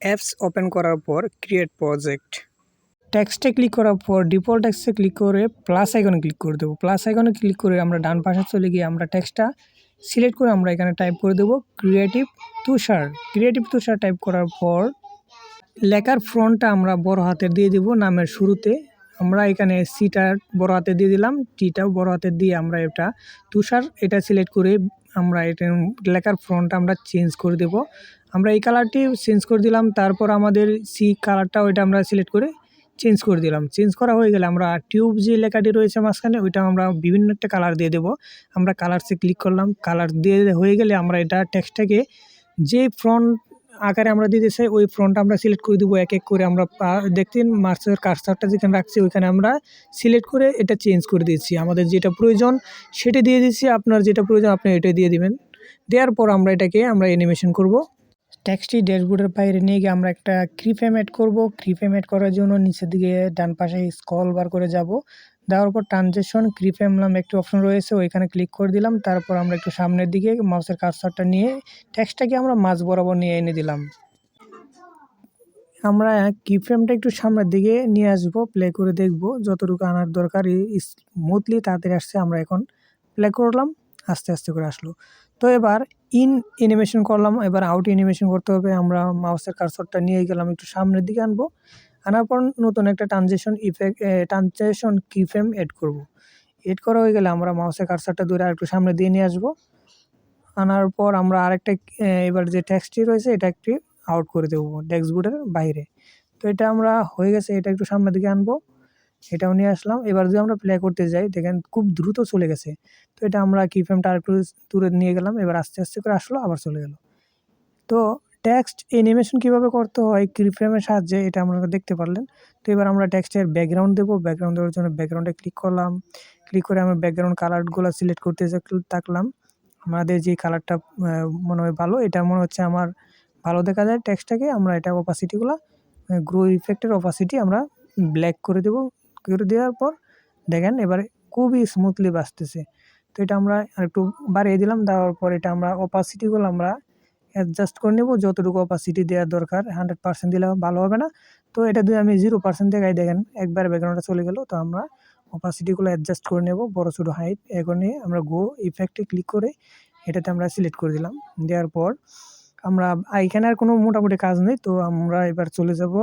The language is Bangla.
অ্যাপস ওপেন করার পর ক্রিয়েট প্রজেক্ট টেক্সটে ক্লিক করার পর ডিফল্ট টেক্সটে ক্লিক করে প্লাস আইকনে ক্লিক করে দেবো। প্লাস আইকনে ক্লিক করে আমরা ডান পাশে চলে গিয়ে আমরা টেক্সটটা সিলেক্ট করে আমরা এখানে টাইপ করে দেবো ক্রিয়েটিভ তুষার। ক্রিয়েটিভ তুষার টাইপ করার পর লেখার ফ্রন্টটা আমরা বড় হাতের দিয়ে দিব নামের শুরুতে। আমরা এখানে সিটা বড় হাতে দিয়ে দিলাম, টিটাও বড় হাতে দিয়ে আমরা এটা তুষার এটা সিলেক্ট করে আমরা এটা লেখার ফ্রন্টটা আমরা চেঞ্জ করে দেব। আমরা এই কালারটি চেঞ্জ করে দিলাম, তারপর আমাদের সি কালারটা ওইটা আমরা সিলেক্ট করে চেঞ্জ করে দিলাম। চেঞ্জ করা হয়ে গেলে আমরা টিউব যে লেখাটি রয়েছে মাঝখানে ওইটা আমরা বিভিন্ন একটা কালার দিয়ে দেব। আমরা কালারসে ক্লিক করলাম, কালার দিয়ে হয়ে গেলে আমরা এটা টেক্সটটাকে যে ফ্রন্ট আকারে আমরা দিতে চাই ওই ফ্রন্ট আমরা সিলেক্ট করে দেবো। এক এক করে আমরা দেখতেন মার্সের কার্সারটা যেখানে রাখছি ওইখানে আমরা সিলেক্ট করে এটা চেঞ্জ করে দিচ্ছি। আমাদের যেটা প্রয়োজন সেটা দিয়ে দিচ্ছি, আপনার যেটা প্রয়োজন আপনি এটা দিয়ে দিবেন। দেওয়ার পর আমরা এটাকে আমরা অ্যানিমেশন করব। টেক্সটটি ড্যাশবোর্ডের বাইরে নিয়ে গিয়ে আমরা একটা কিফ্রেম অ্যাড করব। কিফ্রেম অ্যাড করার জন্য নিচের দিকে ডান পাশে স্ক্রল বার করে যাব। দেওয়ার পর ট্রানজিশন কিফ্রেম নামে একটি অপশন রয়েছে ওইখানে ক্লিক করে দিলাম। তারপর আমরা একটু সামনের দিকে মাউসের কার্সারটা নিয়ে টেক্সটটাকে আমরা মাঝ বরাবর নিয়ে এনে দিলাম। আমরা কিফ্রেমটা একটু সামনের দিকে নিয়ে আসবো, প্লে করে দেখব যতটুকু আনার দরকার স্মুথলি তাড়াতাড়ি আসছে। আমরা এখন প্লে করলাম, আস্তে আস্তে করে আসলো। তো এবার ইন অ্যানিমেশন করলাম, এবার আউট অ্যানিমেশন করতে হবে। আমরা মাউসের কার্সরটা নিয়ে গেলাম একটু সামনের দিকে আনবো, আনার পর নতুন একটা ট্রানজিশন কিফ্রেম এড করব। এড করা হয়ে গেলে আমরা মাউসের কার্সরটা ধরে আর একটু সামনে দিয়ে নিয়ে আসবো। আনার পর আমরা আরেকটা এবার যে টেক্সটটি রয়েছে এটা একটি আউট করে দেবো ড্যাশবোর্ডের বাইরে। তো এটা আমরা হয়ে গেছে, এটা একটু সামনের দিকে আনবো, এটাও নিয়ে আসলাম। এবার যদি আমরা প্লে করতে যাই দেখেন খুব দ্রুত চলে গেছে। তো এটা আমরা কিফ্রেমটা আরেকটু দূরে নিয়ে গেলাম, এবার আস্তে আস্তে করে আসলো আবার চলে গেল। তো টেক্সট অ্যানিমেশন কীভাবে করতে হয় কিফ্রেমের সাহায্যে এটা আপনারা দেখতে পারলেন। তো এবার আমরা টেক্সটের ব্যাকগ্রাউন্ড দেবো। ব্যাকগ্রাউন্ড দেওয়ার জন্য ব্যাকগ্রাউন্ডে ক্লিক করলাম, ক্লিক করে আমরা ব্যাকগ্রাউন্ড কালারগুলো সিলেক্ট করতে থাকলাম। আমাদের যে কালারটা মনে হয় ভালো, এটা মনে হচ্ছে আমার ভালো দেখা যায় টেক্সটটাকে। আমরা এটা অপাসিটিগুলো গ্রো ইফেক্টের অপাসিটি আমরা ব্ল্যাক করে দেবো। করে দেওয়ার পর দেখেন এবারে খুবই স্মুথলি বাজতেছে। তো এটা আমরা আরেকটু বাড়িয়ে দিলাম, দেওয়ার পর এটা আমরা অপাসিটিগুলো আমরা অ্যাডজাস্ট করে নেব। যতটুকু অপাসিটি দেওয়ার দরকার, 100% দিলে ভালো হবে না। তো এটা দিয়ে আমি 0% দেখাই, দেখেন একবার ব্যাকগ্রাউন্ডটা চলে গেল। তো আমরা অপাসিটিগুলো অ্যাডজাস্ট করে নেব, বড় ছোটো হাইট এখন নিয়ে আমরা গো ইফেক্টে ক্লিক করে এটাতে আমরা সিলেক্ট করে দিলাম। দেওয়ার পর আমরা এখানে আর কোনো মোটামুটি কাজ নেই। তো আমরা এবার চলে যাব